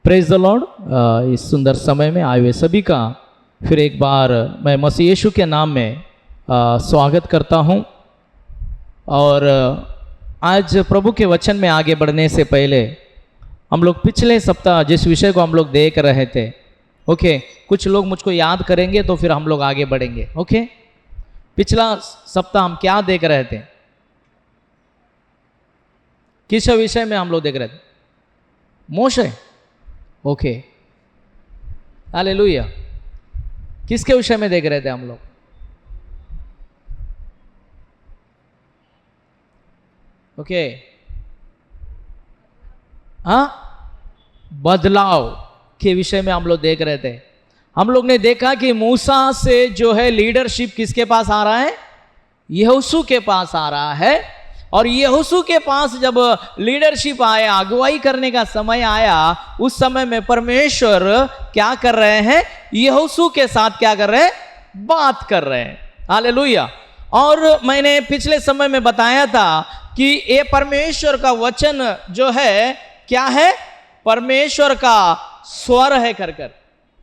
Praise the Lord. इस सुंदर समय में आए हुए सभी का फिर एक बार मैं मसीह यीशु के नाम में स्वागत करता हूं। और आज प्रभु के वचन में आगे बढ़ने से पहले हम लोग पिछले सप्ताह जिस विषय को हम लोग देख रहे थे, ओके, कुछ लोग मुझको याद करेंगे तो फिर हम लोग आगे बढ़ेंगे। ओके, पिछला सप्ताह हम क्या देख रहे थे? किस विषय में हम लोग देख रहे थे? मोशे। Okay, hallelujah. किसके विषय में देख रहे थे हम लोग? ओके, हाँ, बदलाव के विषय में हम लोग देख रहे थे। हम लोग ने देखा कि मूसा से जो है लीडरशिप किसके पास आ रहा है? यहोशू के पास आ रहा है। और यहोशू के पास जब लीडरशिप आया, अगुवाई करने का समय आया, उस समय में परमेश्वर क्या कर रहे हैं? यहोशू के साथ क्या कर रहे हैं? बात कर रहे हैं। हालेलुया। और मैंने पिछले समय में बताया था कि ये परमेश्वर का वचन जो है क्या है? परमेश्वर का स्वर है कर।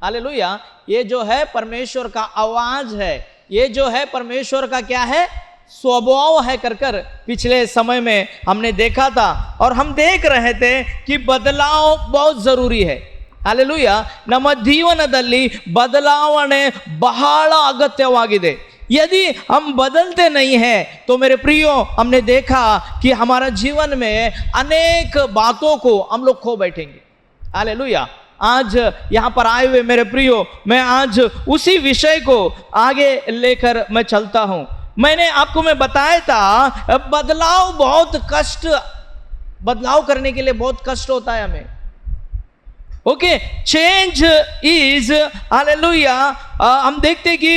हालेलुया। ये जो है परमेश्वर का आवाज है, ये जो है परमेश्वर का क्या है? स्वभाव है कर पिछले समय में हमने देखा था। और हम देख रहे थे कि बदलाव बहुत जरूरी है। हालेलुया। ನಮ್ಮ ಜೀವನದಲ್ಲಿ ಬದಲಾವಣೆ ಬಹಳ ಅಗತ್ಯವಾಗಿದೆ। यदि हम बदलते नहीं हैं तो मेरे प्रियो, हमने देखा कि हमारा जीवन में अनेक बातों को हम लोग खो बैठेंगे। हालेलुया। आज यहाँ पर आए हुए मेरे प्रियो, मैं आज उसी विषय को आगे लेकर मैं चलता हूँ। मैंने आपको मैं बताया था बदलाव करने के लिए बहुत कष्ट होता है हमें। ओके, चेंज इज, हालेलुया, हम देखते कि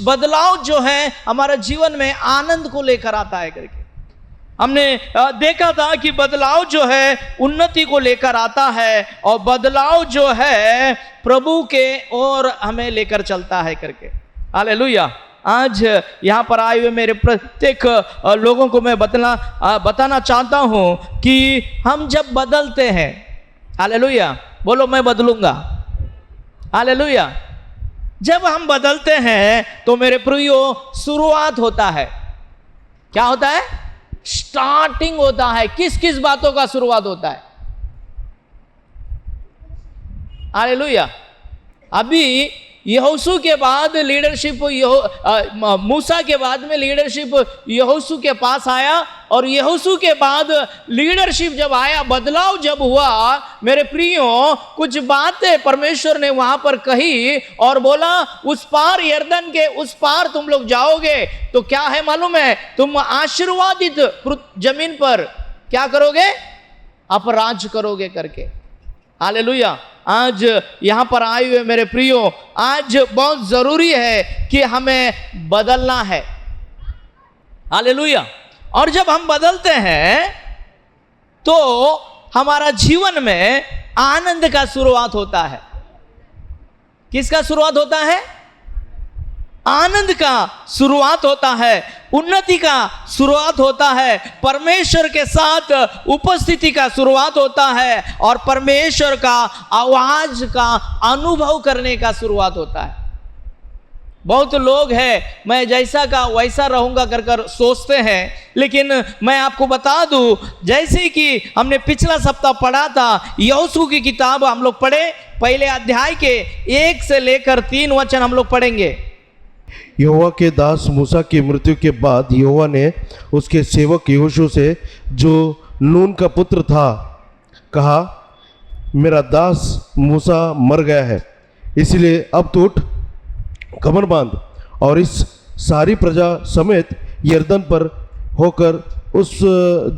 बदलाव जो है हमारा जीवन में आनंद को लेकर आता है करके हमने देखा था कि बदलाव जो है उन्नति को लेकर आता है, और बदलाव जो है प्रभु के ओर हमें लेकर चलता है करके। हालेलुया। आज यहाँ पर आए हुए मेरे प्रत्येक लोगों को मैं बताना चाहता हूँ कि हम जब बदलते हैं, हालेलुया, बोलो मैं बदलूंगा। हालेलुया। जब हम बदलते हैं तो मेरे प्रियो शुरुआत होता है। क्या होता है? स्टार्टिंग होता है। किस किस बातों का शुरुआत होता है? हालेलुया। अभी यहोशू के बाद लीडरशिप, मूसा के बाद में लीडरशिप यहोशू के पास आया, और यहोशू के बाद लीडरशिप जब आया, बदलाव जब हुआ, मेरे प्रियो, कुछ बातें परमेश्वर ने वहां पर कही और बोला उस पार, यरदन के उस पार तुम लोग जाओगे तो क्या है मालूम है? तुम आशीर्वादित जमीन पर क्या करोगे? अपराज करोगे करके। हालेलुया। आज यहां पर आए हुए मेरे प्रियो, आज बहुत जरूरी है कि हमें बदलना है। हालेलुया। और जब हम बदलते हैं तो हमारा जीवन में आनंद का शुरुआत होता है। किसका शुरुआत होता है? आनंद का शुरुआत होता है, उन्नति का शुरुआत होता है, परमेश्वर के साथ उपस्थिति का शुरुआत होता है, और परमेश्वर का आवाज का अनुभव करने का शुरुआत होता है। बहुत लोग हैं मैं जैसा का वैसा रहूंगा कर सोचते हैं, लेकिन मैं आपको बता दूं, जैसे कि हमने पिछला सप्ताह पढ़ा था, यहोशू की किताब हम लोग पढ़े, पहले अध्याय के 1 से लेकर 3 वचन हम लोग पढ़ेंगे। यहोवा के दास मूसा की मृत्यु के बाद यहोवा ने उसके सेवक यहोशू से, जो नून का पुत्र था, कहा, मेरा दास मूसा मर गया है, इसलिए अब तू उठ, कमर बांध और इस सारी प्रजा समेत यरदन पर होकर उस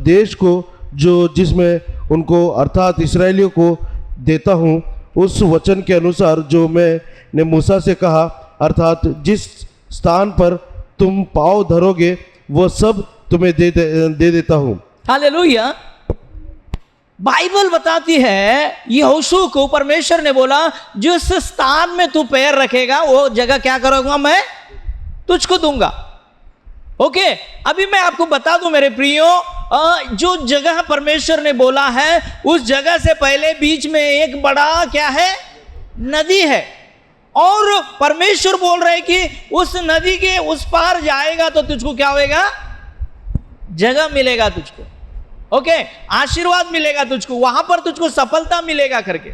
देश को जो जिसमें उनको अर्थात इस्राएलियों को देता हूँ, उस वचन के अनुसार जो मैंने मूसा से कहा, अर्थात जिस स्थान पर तुम पाँव धरोगे वो सब तुम्हें दे देता हूँ। हालेलुया। बाइबल बताती है यहोशू को परमेश्वर ने बोला, जिस स्थान में तू पैर रखेगा वो जगह क्या करूंगा? मैं तुझको दूंगा। ओके, अभी मैं आपको बता दूं मेरे प्रियो, जो जगह परमेश्वर ने बोला है उस जगह से पहले बीच में एक बड़ा क्या है, नदी है, और परमेश्वर बोल रहे कि उस नदी के उस पार जाएगा तो तुझको क्या होएगा, जगह मिलेगा तुझको, ओके, आशीर्वाद मिलेगा तुझको, वहां पर तुझको सफलता मिलेगा करके।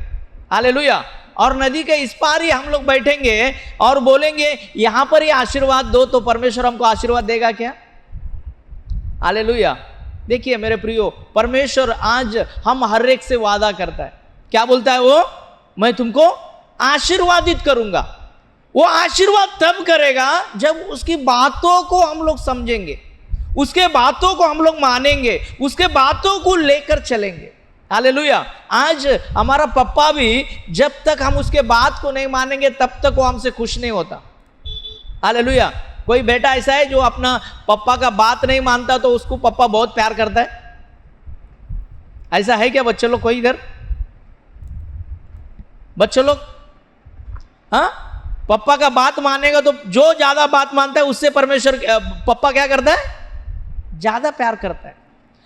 हालेलुया। और नदी के इस पार ही हम लोग बैठेंगे और बोलेंगे यहां पर ही आशीर्वाद दो, तो परमेश्वर हमको आशीर्वाद देगा क्या? हालेलुया। देखिए मेरे प्रियो, परमेश्वर आज हम हर एक से वादा करता है, क्या बोलता है वो, मैं तुमको आशीर्वादित करूंगा। वो आशीर्वाद तब करेगा जब उसकी बातों को हम लोग समझेंगे, उसके बातों को हम लोग मानेंगे, उसके बातों को लेकर चलेंगे। हालेलुया। आज हमारा पप्पा भी जब तक हम उसके बात को नहीं मानेंगे तब तक वो हमसे खुश नहीं होता। हालेलुया। कोई बेटा ऐसा है जो अपना पप्पा का बात नहीं मानता तो उसको पप्पा बहुत प्यार करता है, ऐसा है क्या बच्चे लोग? कोई इधर बच्चे लोग, हाँ, पप्पा का बात मानेगा तो जो ज्यादा बात मानता है उससे परमेश्वर पप्पा क्या करता है, ज्यादा प्यार करता है।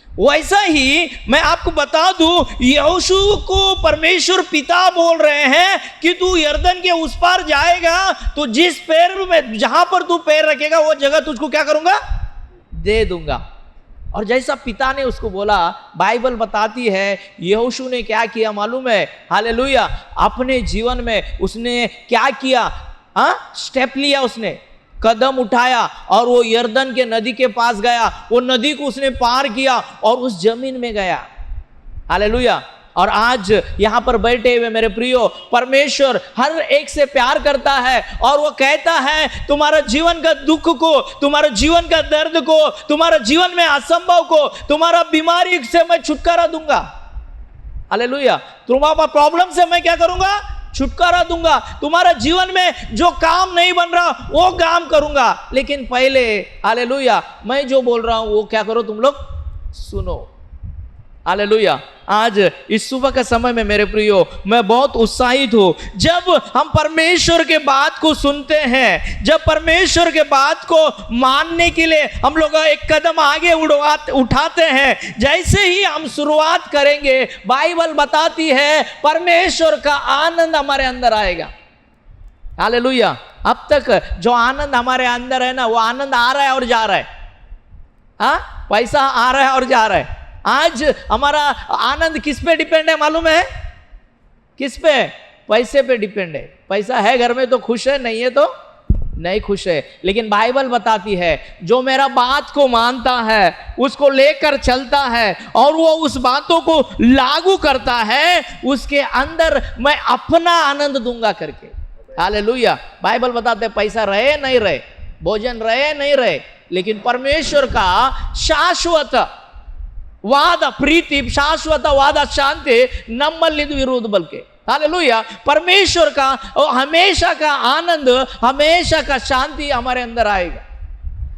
वैसा ही मैं आपको बता दूं, यहोशू को परमेश्वर पिता बोल रहे हैं कि तू यरदन के उस पार जाएगा तो जिस पैर में, जहां पर तू पैर रखेगा वो जगह तुझको क्या करूंगा, दे दूंगा। और जैसा पिता ने उसको बोला, बाइबल बताती है यहोशू ने क्या किया मालूम है? हालेलुया। अपने जीवन में उसने क्या किया, स्टेप लिया, उसने कदम उठाया और वो यरदन के नदी के पास गया, वो नदी को उसने पार किया और उस जमीन में गया। हालेलुया। और आज यहां पर बैठे हुए मेरे प्रियो, परमेश्वर हर एक से प्यार करता है और वो कहता है तुम्हारा जीवन का दुख को, तुम्हारा जीवन का दर्द को, तुम्हारा जीवन में असंभव को, तुम्हारा बीमारी से मैं छुटकारा दूंगा। हालेलुया। तुम्हारा प्रॉब्लम से मैं क्या करूंगा, छुटकारा दूंगा। तुम्हारा जीवन में जो काम नहीं बन रहा वो काम करूंगा, लेकिन पहले हालेलुया मैं जो बोल रहा हूं वो क्या करो, तुम लोग सुनो। हालेलुया। आज इस सुबह का समय में मेरे प्रियो मैं बहुत उत्साहित हूं। जब हम परमेश्वर के बात को सुनते हैं, जब परमेश्वर के बात को मानने के लिए हम लोग एक कदम आगे उठाते हैं, जैसे ही हम शुरुआत करेंगे बाइबल बताती है परमेश्वर का आनंद हमारे अंदर आएगा। हालेलुया। अब तक जो आनंद हमारे अंदर है ना, वो आनंद आ रहा है और जा रहा है, पैसा आ रहा है और जा रहा है। आज हमारा आनंद किस पे डिपेंड है मालूम है? किस पे? पैसे पे डिपेंड है। पैसा है घर में तो खुश है, नहीं है तो नहीं खुश है। लेकिन बाइबल बताती है जो मेरा बात को मानता है, उसको लेकर चलता है और वो उस बातों को लागू करता है, उसके अंदर मैं अपना आनंद दूंगा करके। हालेलुया। बाइबल बताते पैसा रहे नहीं रहे, भोजन रहे नहीं रहे, लेकिन परमेश्वर का शाश्वत वाद प्रीति, शाश्वत वाद शांति नम्मल्लिद विरोध बल्कि। हालेलुया। परमेश्वर का हमेशा का आनंद, हमेशा का शांति हमारे अंदर आएगा।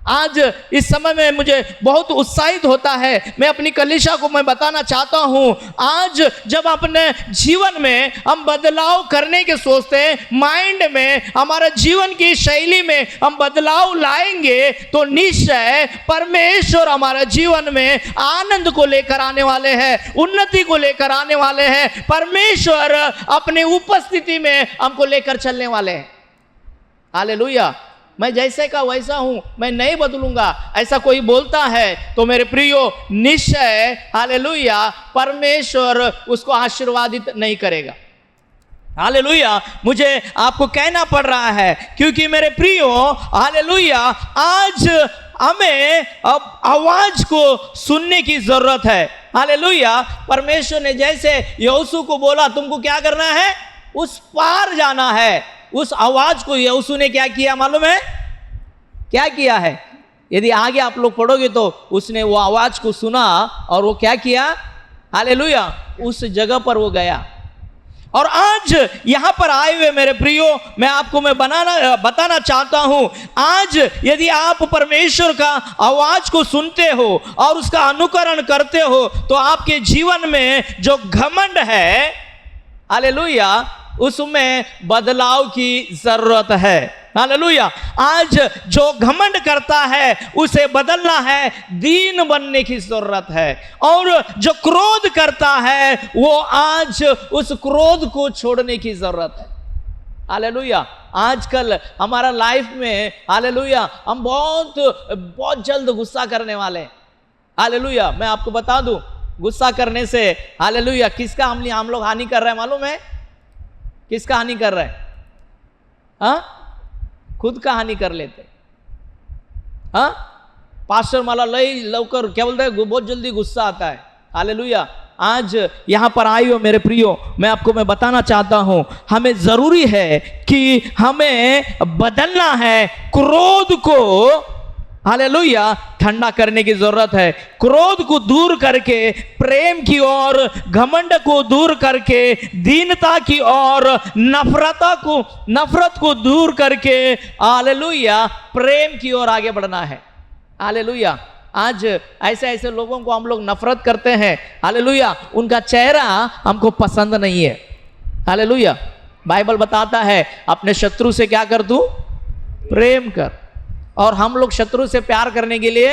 आज इस समय में मुझे बहुत उत्साहित होता है। मैं अपनी कलीसिया को मैं बताना चाहता हूं, आज जब अपने जीवन में हम बदलाव करने के सोचते हैं, माइंड में, हमारा जीवन की शैली में हम बदलाव लाएंगे तो निश्चय परमेश्वर हमारे जीवन में आनंद को लेकर आने वाले हैं, उन्नति को लेकर आने वाले हैं। परमेश्वर अपने उपस्थिति में हमको लेकर चलने वाले हैं। हालेलुया। मैं जैसे का वैसा हूं, मैं नहीं बदलूंगा, ऐसा कोई बोलता है तो मेरे प्रियो निश्चय हालेलुया परमेश्वर उसको आशीर्वादित नहीं करेगा। हालेलुया। मुझे आपको कहना पड़ रहा है क्योंकि मेरे प्रियो हालेलुया आज हमें अब आवाज को सुनने की जरूरत है। हालेलुया। परमेश्वर ने जैसे यहोशू को बोला तुमको क्या करना है, उस पार जाना है, उस आवाज को यहोशू ने क्या किया मालूम है? क्या किया है? यदि आगे आप लोग पढ़ोगे तो उसने वो आवाज को सुना और वो क्या किया? हालेलुया। उस जगह पर वो गया। और आज यहां पर आए हुए मेरे प्रियो मैं आपको बताना चाहता हूं, आज यदि आप परमेश्वर का आवाज को सुनते हो और उसका अनुकरण करते हो तो आपके जीवन में जो घमंड है हालेलुया उसमें बदलाव की जरूरत है। हालेलुया। आज जो घमंड करता है उसे बदलना है, दीन बनने की जरूरत है। और जो क्रोध करता है वो आज उस क्रोध को छोड़ने की जरूरत है। हालेलुया। आजकल हमारा लाइफ में हालेलुया हम बहुत जल्द गुस्सा करने वाले हैं। हालेलुया। मैं आपको बता दूं, गुस्सा करने से हालेलुया किसका हम लोग हानि कर रहे हैं मालूम है? किसका हानि कर रहे हैं? हाँ, खुद का हानि कर लेते। हाँ, पास्टर मला लई लवकर क्या बोलते हैं, बहुत जल्दी गुस्सा आता है। हालेलुया। आज यहां पर आए हो मेरे प्रियो, मैं बताना चाहता हूं, हमें जरूरी है कि हमें बदलना है। क्रोध को हालेलुया ठंडा करने की जरूरत है। क्रोध को दूर करके प्रेम की ओर, घमंड को दूर करके दीनता की ओर, नफरत को दूर करके हालेलुया प्रेम की ओर आगे बढ़ना है। हालेलुया। आज ऐसे लोगों को हम लोग नफरत करते हैं। हालेलुया। उनका चेहरा हमको पसंद नहीं है। हालेलुया। बाइबल बताता है अपने शत्रु से क्या कर तू? प्रेम कर। और हम लोग शत्रु से प्यार करने के लिए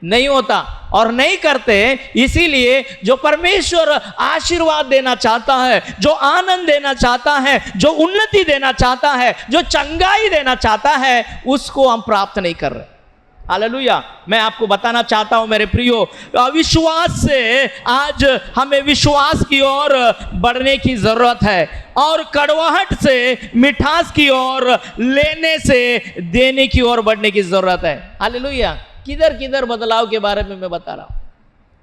नहीं होता और नहीं करते। इसीलिए जो परमेश्वर आशीर्वाद देना चाहता है, जो आनंद देना चाहता है, जो उन्नति देना चाहता है, जो चंगाई देना चाहता है, उसको हम प्राप्त नहीं कर रहे। हालेलुया। मैं आपको बताना चाहता हूं मेरे प्रियो, अविश्वास से आज हमें विश्वास की ओर बढ़ने की जरूरत है और कड़वाहट से मिठास की ओर, लेने से देने की ओर बढ़ने की जरूरत है। हालेलुया। किधर किधर बदलाव के बारे में मैं बता रहा हूं।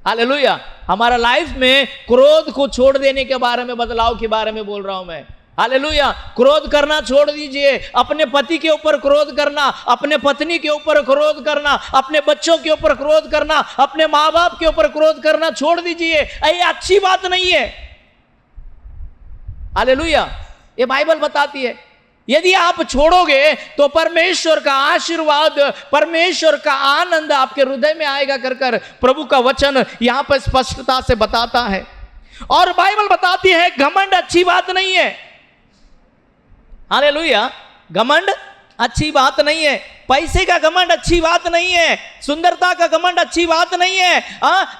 हालेलुया। हमारा लाइफ में क्रोध को छोड़ देने के बारे में, बदलाव के बारे में बोल रहा हूं मैं। हालेलुया। क्रोध करना छोड़ दीजिए। अपने पति के ऊपर क्रोध करना, अपने पत्नी के ऊपर क्रोध करना, अपने बच्चों के ऊपर क्रोध करना, अपने माँ बाप के ऊपर क्रोध करना छोड़ दीजिए। ये अच्छी बात नहीं है। हालेलुया। ये बाइबल बताती है। यदि आप छोड़ोगे तो परमेश्वर का आशीर्वाद, परमेश्वर का आनंद आपके हृदय में आएगा कर प्रभु का वचन यहां पर स्पष्टता से बताता है। और बाइबल बताती है घमंड अच्छी बात नहीं है। हालेलुया। घमंड अच्छी बात नहीं है। पैसे का घमंड अच्छी बात नहीं है। सुंदरता का घमंड अच्छी बात नहीं है।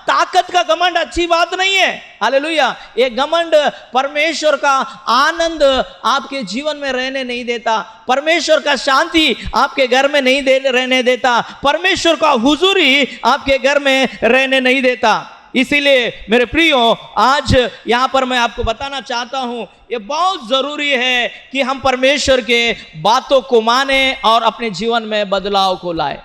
ताकत का घमंड अच्छी बात नहीं है। हालेलुया। ये घमंड परमेश्वर का आनंद आपके जीवन में रहने नहीं देता। परमेश्वर का शांति आपके घर में नहीं रहने देता। परमेश्वर का हुजूरी आपके घर में रहने नहीं देता। इसीलिए मेरे प्रियो, आज यहां पर मैं आपको बताना चाहता हूं, ये बहुत जरूरी है कि हम परमेश्वर के बातों को माने और अपने जीवन में बदलाव को लाए।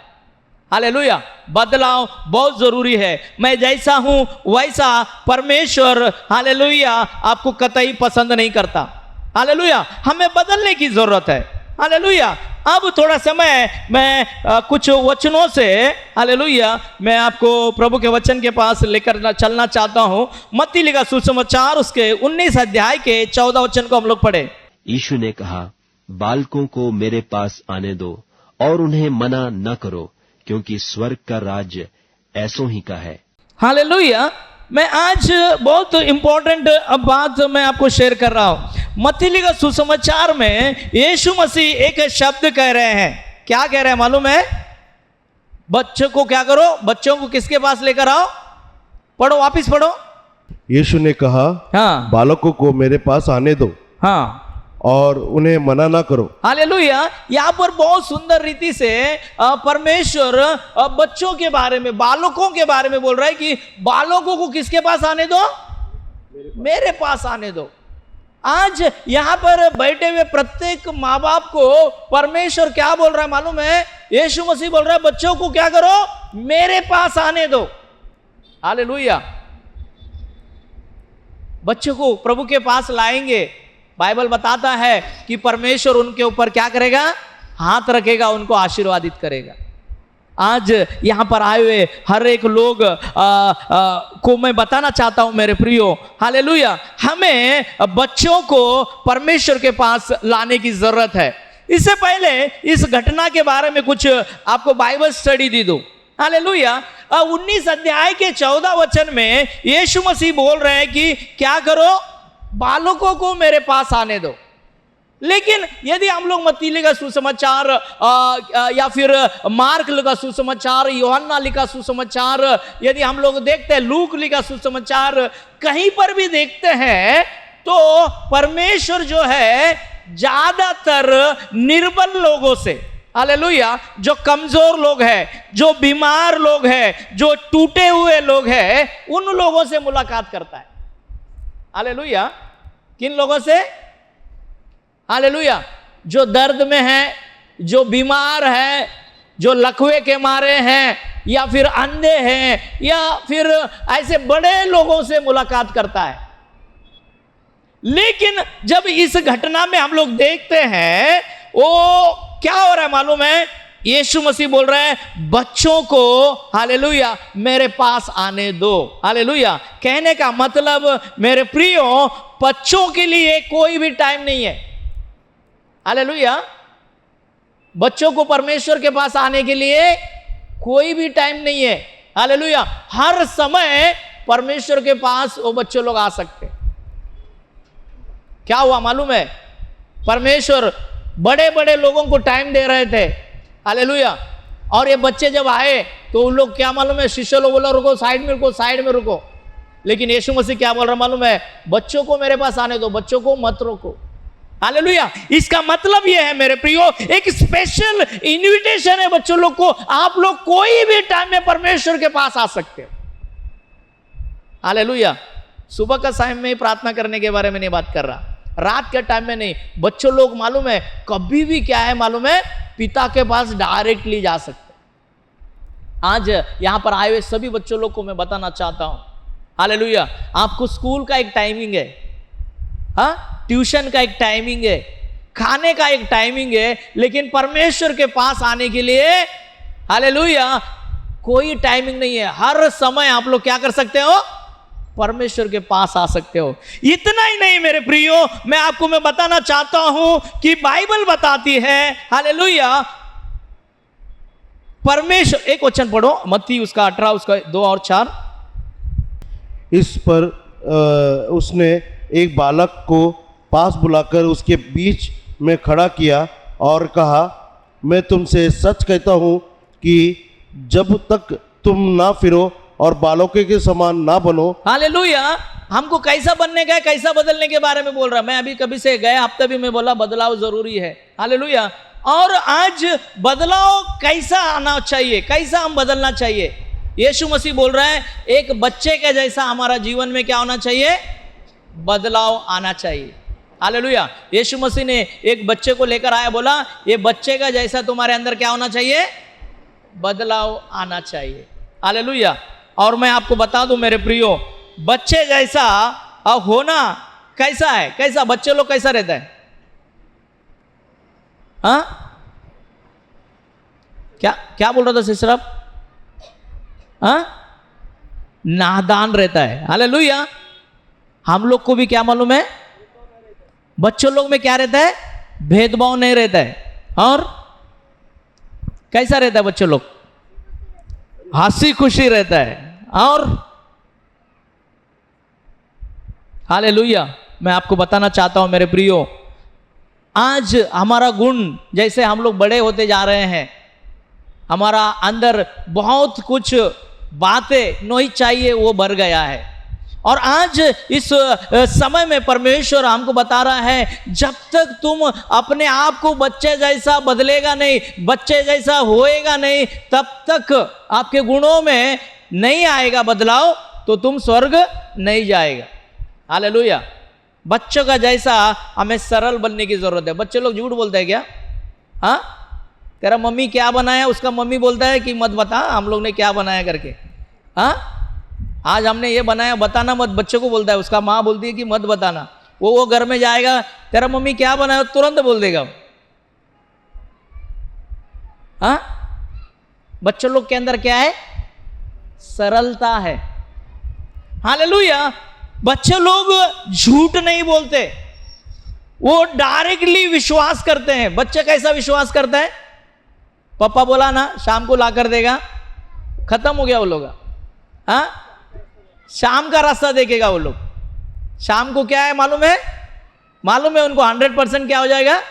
हालेलुया। बदलाव बहुत जरूरी है। मैं जैसा हूं वैसा परमेश्वर हालेलुया आपको कतई पसंद नहीं करता। हालेलुया। हमें बदलने की जरूरत है। हालेलुया। अब थोड़ा समय मैं कुछ वचनों से हालेलुया मैं आपको प्रभु के वचन के पास लेकर चलना चाहता हूं। मत्ती लिखा सुसमाचार उसके 19 अध्याय के 14 वचन को हम लोग पढ़े। यीशु ने कहा, बालकों को मेरे पास आने दो और उन्हें मना न करो, क्योंकि स्वर्ग का राज्य ऐसों ही का है। हालेलुया। मैं आज बहुत इंपॉर्टेंट बात मैं आपको शेयर कर रहा हूं। मत्ती लिखा सुसमाचार में यीशु मसीह एक शब्द कह रहे हैं। क्या कह रहे हैं मालूम है? बच्चों को क्या करो? बच्चों को किसके पास लेकर आओ? पढ़ो, वापिस पढ़ो। यीशु ने कहा, हाँ, बालकों को मेरे पास आने दो हाँ, और उन्हें मना ना करो। हालेलुया। यहाँ पर बहुत सुंदर रीति से परमेश्वर बच्चों के बारे में, बालकों के बारे में बोल रहा है कि बालकों को किसके पास आने दो? मेरे पास आने दो। आज यहां पर बैठे हुए प्रत्येक माँ बाप को परमेश्वर क्या बोल रहा है मालूम है? यीशु मसीह बोल रहा है बच्चों को क्या करो? मेरे पास आने दो। हालेलुया। बच्चों को प्रभु के पास लाएंगे। बाइबल बताता है कि परमेश्वर उनके ऊपर क्या करेगा? हाथ रखेगा, उनको आशीर्वादित करेगा। आज यहां पर आए हुए हर एक लोग को मैं बताना चाहता हूं मेरे प्रियो, हालेलुया, हमें बच्चों को परमेश्वर के पास लाने की जरूरत है। इससे पहले इस घटना के बारे में कुछ आपको बाइबल स्टडी दी दूं। हालेलुया। 19 अध्याय के 14 वचन में यीशु मसीह बोल रहे हैं कि क्या करो? बालकों को मेरे पास आने दो। लेकिन यदि हम लोग मत्ती लिखा सुसमाचार या फिर मार्क लिखा सुसमाचार, यूहन्ना लिखा सुसमाचार, यदि हम लोग देखते हैं लूक लिखा सुसमाचार, कहीं पर भी देखते हैं तो परमेश्वर जो है ज्यादातर निर्बल लोगों से, हालेलुया, जो कमजोर लोग हैं, जो बीमार लोग हैं, जो टूटे हुए लोग हैं, उन लोगों से मुलाकात करता है। हालेलुया। किन लोगों से? हालेलुया। जो दर्द में है, जो बीमार है, जो लकवे के मारे हैं, या फिर अंधे हैं, या फिर ऐसे बड़े लोगों से मुलाकात करता है। लेकिन जब इस घटना में हम लोग देखते हैं वो क्या हो रहा है मालूम है? यीशु मसीह बोल रहे हैं बच्चों को, हालेलुया, मेरे पास आने दो। हालेलुया। कहने का मतलब मेरे प्रियो, बच्चों के लिए कोई भी टाइम नहीं है। हालेलुया। बच्चों को परमेश्वर के पास आने के लिए कोई भी टाइम नहीं है। हालेलुया। हर समय परमेश्वर के पास वो बच्चे लोग आ सकते हैं। क्या हुआ मालूम है? परमेश्वर बड़े बड़े लोगों को टाइम दे रहे थे। हालेलुया। और ये बच्चे जब आए तो उन लोग, क्या मालूम है, शिष्य लोग बोला रुको, साइड में रुको, साइड में रुको। लेकिन यीशु मसीह क्या बोल रहा मालूम है? बच्चों को मेरे पास आने दो, बच्चों को मत रोको। हालेलुया। इसका मतलब यह है मेरे प्रियो, एक स्पेशल इनविटेशन है बच्चों लोग को। आप लोग कोई भी टाइम में परमेश्वर के पास आ सकते हो। हालेलुया। सुबह का टाइम में प्रार्थना करने के बारे में नहीं बात कर रहा, रात के टाइम में नहीं। बच्चों लोग मालूम है कभी भी क्या है मालूम है, पिता के पास डायरेक्टली जा सकते। आज यहां पर आए हुए सभी बच्चों लोग को मैं बताना चाहता हूं, हालेलुया, आपको स्कूल का एक टाइमिंग है, हाँ, ट्यूशन का एक टाइमिंग है, खाने का एक टाइमिंग है, लेकिन परमेश्वर के पास आने के लिए, हालेलुया, कोई टाइमिंग नहीं है। हर समय आप लोग क्या कर सकते हो? परमेश्वर के पास आ सकते हो। इतना ही नहीं मेरे प्रियो, मैं बताना चाहता हूं कि बाइबल बताती है, हालेलुया, परमेश्वर, एक वचन पढ़ो मत्ती उसका 18 उसका 2 और 4। इस पर उसने एक बालक को पास बुलाकर उसके बीच में खड़ा किया और कहा, मैं तुमसे सच कहता हूं कि जब तक तुम ना फिरो और बालकों के समान ना बनो। हालेलुया। हमको कैसा बनने का है, कैसा बदलने के बारे में बोल रहा। मैं अभी कभी से गए हफ्ते भी मैं बोला बदलाव जरूरी है। हालेलुया। और आज बदलाव कैसा आना चाहिए, कैसा हम बदलना चाहिए? यीशु मसीह बोल रहा है एक बच्चे के जैसा हमारा जीवन में क्या होना चाहिए? बदलाव आना चाहिए। हालेलुया। यीशु मसीह ने एक बच्चे को लेकर आया, बोला ये बच्चे का जैसा तुम्हारे अंदर क्या होना चाहिए? बदलाव आना चाहिए। हालेलुया। और मैं आपको बता दूं मेरे प्रियो, बच्चे जैसा होना कैसा है? कैसा बच्चे लोग कैसा रहता है? हाँ, क्या क्या बोल रहा था सिस्टर आप? हाँ, नादान रहता है। हालेलुया। हम लोग को भी क्या मालूम है? बच्चों लोग में क्या रहता है? भेदभाव नहीं रहता है। और कैसा रहता है बच्चों लोग? हंसी खुशी रहता है। और हालेलुया। मैं आपको बताना चाहता हूं मेरे प्रियो, आज हमारा गुण जैसे हम लोग बड़े होते जा रहे हैं, हमारा अंदर बहुत कुछ बातें नहीं चाहिए वो बढ़ गया है। और आज इस समय में परमेश्वर हमको बता रहा है जब तक तुम अपने आप को बच्चे जैसा बदलेगा नहीं, बच्चे जैसा होएगा नहीं, तब तक आपके गुणों में नहीं आएगा बदलाव, तो तुम स्वर्ग नहीं जाएगा। हालेलुया। बच्चों का जैसा हमें सरल बनने की जरूरत है। बच्चे लोग झूठ बोलते हैं क्या? हाँ, तेरा मम्मी क्या बनाया, उसका मम्मी बोलता है कि मत बता हम लोग ने क्या बनाया करके। हाँ, आज हमने ये बनाया, बताना मत, बच्चे को बोलता है, उसका माँ बोलती है कि मत बताना। वो घर में जाएगा, तेरा मम्मी क्या बनाया, तुरंत बोल देगा। हाँ, बच्चों लोग के अंदर क्या है? सरलता है। हालेलुया। बच्चे लोग झूठ नहीं बोलते, वो डायरेक्टली विश्वास करते हैं। बच्चे कैसा विश्वास करते हैं? पापा बोला ना शाम को ला कर देगा, खत्म हो गया वो लोग। हाँ, शाम का रास्ता देखेगा वो लोग। शाम को क्या है मालूम है? मालूम है उनको 100% क्या हो जाएगा,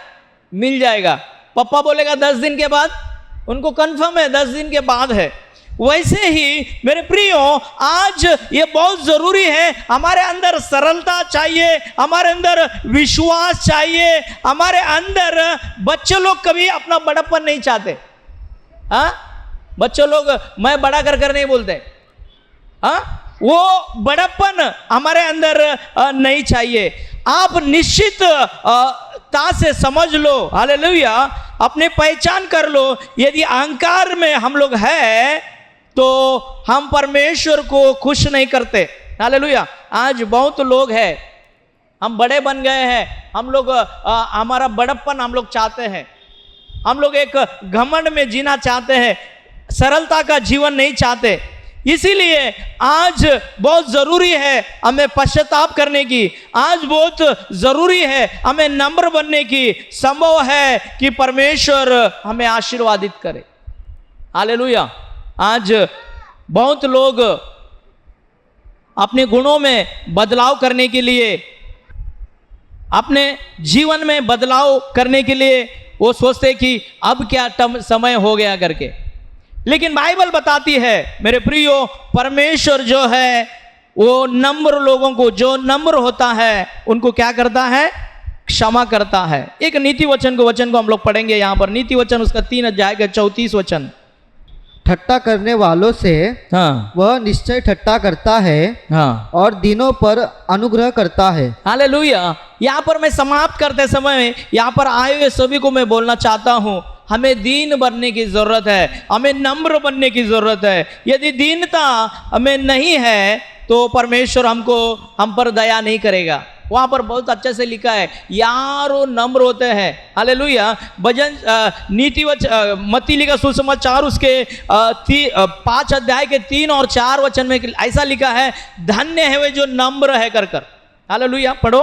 मिल जाएगा। पापा बोलेगा 10 दिन के बाद, उनको कंफर्म है 10 दिन के बाद है। वैसे ही मेरे प्रियो, आज ये बहुत जरूरी है, हमारे अंदर सरलता चाहिए, हमारे अंदर विश्वास चाहिए, हमारे अंदर बच्चे लोग कभी अपना बड़प्पन नहीं चाहते। हाँ, बच्चे लोग मैं बड़ा कर नहीं बोलते। हाँ, वो बड़प्पन हमारे अंदर नहीं चाहिए। आप निश्चित ता से समझ लो, हालेलुया, अपने पहचान कर लो, यदि अहंकार में हम लोग हैं तो हम परमेश्वर को खुश नहीं करते। हालेलुया। आज बहुत लोग हैं, हम बड़े बन गए हैं, हम लोग हमारा बड़प्पन हम लोग चाहते हैं, हम लोग एक घमंड में जीना चाहते हैं, सरलता का जीवन नहीं चाहते। इसीलिए आज बहुत जरूरी है हमें पश्चाताप करने की, आज बहुत जरूरी है हमें नम्र बनने की। संभव है कि परमेश्वर हमें आशीर्वादित करे। हालेलुया। आज बहुत लोग अपने गुणों में बदलाव करने के लिए, अपने जीवन में बदलाव करने के लिए वो सोचते कि अब क्या समय हो गया करके, लेकिन बाइबल बताती है मेरे प्रियो, परमेश्वर जो है वो नम्र लोगों को, जो नम्र होता है उनको क्या करता है, क्षमा करता है। एक नीति वचन को हम लोग पढ़ेंगे यहाँ पर, नीति वचन उसका 3 अध्याय का 34 वचन। ठट्टा करने वालों से हाँ, वह निश्चय ठट्टा करता है, हाँ, और दिनों पर अनुग्रह करता है। हालेलुया। यहाँ पर मैं समाप्त करते समय यहाँ पर आए हुए सभी को मैं बोलना चाहता हूँ, हमें दीन बनने की जरूरत है, हमें नम्र बनने की जरूरत है। यदि दीनता हमें नहीं है तो परमेश्वर हम पर दया नहीं करेगा। वहाँ पर बहुत अच्छे से लिखा है, यार वो नम्र होते हैं। हालेलुया। भजन नीति मत्ती लिखा सुसमाचार उसके 5 अध्याय के 3 और 4 वचन में ऐसा लिखा है, धन्य है वे जो नम्र है कर। हालेलुया, पढ़ो।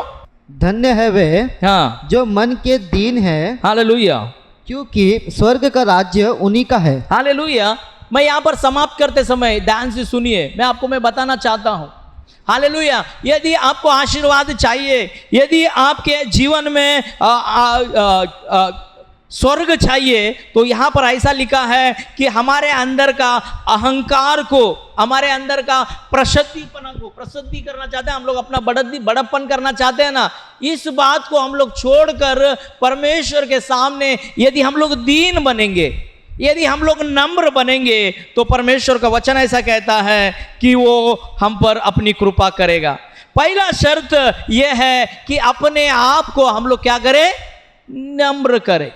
धन्य है वे हाँ, जो मन के दीन है, हालेलुया, क्योंकि स्वर्ग का राज्य उन्हीं का है। हालेलुया। मैं यहाँ पर समाप्त करते समय ध्यान से सुनिए, मैं बताना चाहता हूँ। हालेलुया। यदि आपको आशीर्वाद चाहिए, यदि आपके जीवन में स्वर्ग चाहिए, तो यहाँ पर ऐसा लिखा है कि हमारे अंदर का अहंकार को, हमारे अंदर का प्रसिद्धिपना को, प्रसिद्धि करना चाहते हैं हम लोग, अपना बड़प्पन करना चाहते हैं ना, इस बात को हम लोग छोड़कर परमेश्वर के सामने यदि हम लोग दीन बनेंगे, यदि हम लोग नम्र बनेंगे, तो परमेश्वर का वचन ऐसा कहता है कि वो हम पर अपनी कृपा करेगा। पहला शर्त यह है कि अपने आप को हम लोग क्या करें, नम्र करें।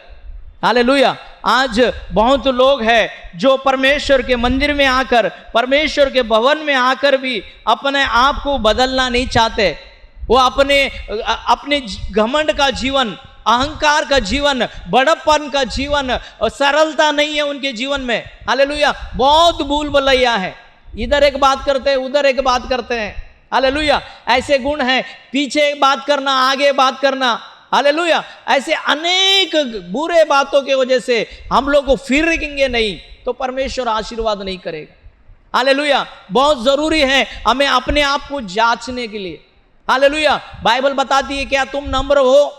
हालेलुया। आज बहुत लोग हैं जो परमेश्वर के मंदिर में आकर, परमेश्वर के भवन में आकर भी अपने आप को बदलना नहीं चाहते। वो अपने घमंड का जीवन, अहंकार का जीवन, बड़प्पन का जीवन, सरलता नहीं है उनके जीवन में। हालेलुया। बहुत भूल भुलैया है, इधर एक बात करते हैं, उधर एक बात करते हैं। हालेलुया। ऐसे गुण हैं, पीछे एक बात करना, आगे बात करना। हालेलुया। ऐसे अनेक बुरे बातों के वजह से हम लोग को फिरेंगे नहीं तो परमेश्वर आशीर्वाद नहीं करेगा। हालेलुया। बहुत जरूरी है हमें अपने आप को जांचने के लिए। हालेलुया। बाइबल बताती है, क्या तुम नम्र हो?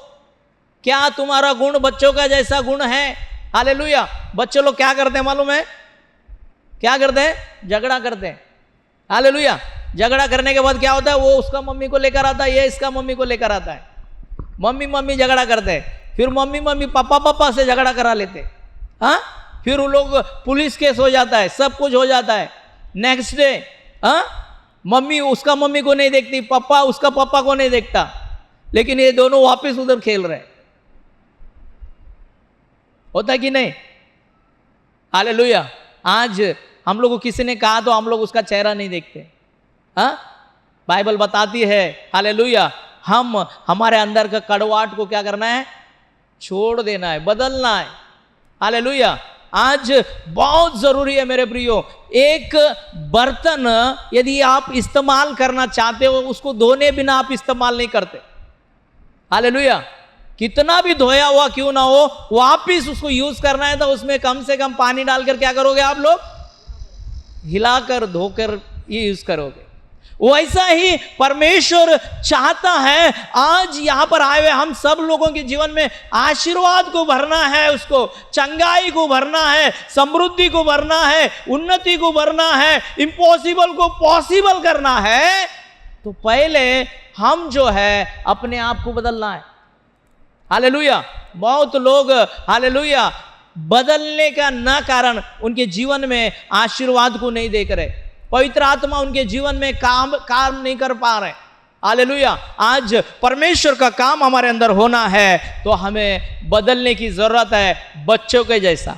क्या तुम्हारा गुण बच्चों का जैसा गुण है? हालेलुया। बच्चे लोग क्या करते हैं मालूम है? क्या करते हैं? झगड़ा करते हैं। हालेलुया। झगड़ा करने के बाद क्या होता है, वो उसका मम्मी को लेकर आता है, ये इसका मम्मी को लेकर आता है। मम्मी झगड़ा करते हैं, फिर मम्मी पापा से झगड़ा करा लेते हैं। हाँ, फिर वो लोग पुलिस केस हो जाता है, सब कुछ हो जाता है। नेक्स्ट डे मम्मी उसका मम्मी को नहीं देखती, पापा उसका पापा को नहीं देखता, लेकिन ये दोनों वापस उधर खेल रहे हैं। होता कि नहीं? हालेलुया। आज हम लोग को किसी ने कहा तो हम लोग उसका चेहरा नहीं देखते। हाँ, बाइबल बताती है, हालेलुया, हमारे अंदर का कड़वाहट को क्या करना है, छोड़ देना है, बदलना है। हालेलुया। आज बहुत जरूरी है मेरे प्रियो, एक बर्तन यदि आप इस्तेमाल करना चाहते हो, उसको धोने बिना आप इस्तेमाल नहीं करते। हालेलुया। कितना भी धोया हुआ क्यों ना हो, वापिस उसको यूज करना है तो उसमें कम से कम पानी डालकर क्या करोगे आप लोग, हिलाकर धोकर ये यूज करोगे। वैसा ही परमेश्वर चाहता है आज यहां पर आए हुए हम सब लोगों के जीवन में आशीर्वाद को भरना है, उसको चंगाई को भरना है, समृद्धि को भरना है, उन्नति को भरना है, इम्पॉसिबल को पॉसिबल करना है। तो पहले हम जो है अपने आप को बदलना है। हालेलुया। बहुत लोग हालेलुया बदलने का न कारण उनके जीवन में आशीर्वाद को नहीं देख रहे, पवित्र आत्मा उनके जीवन में काम नहीं कर पा रहे। हालेलुया। आज परमेश्वर का काम हमारे अंदर होना है तो हमें बदलने की जरूरत है, बच्चों के जैसा।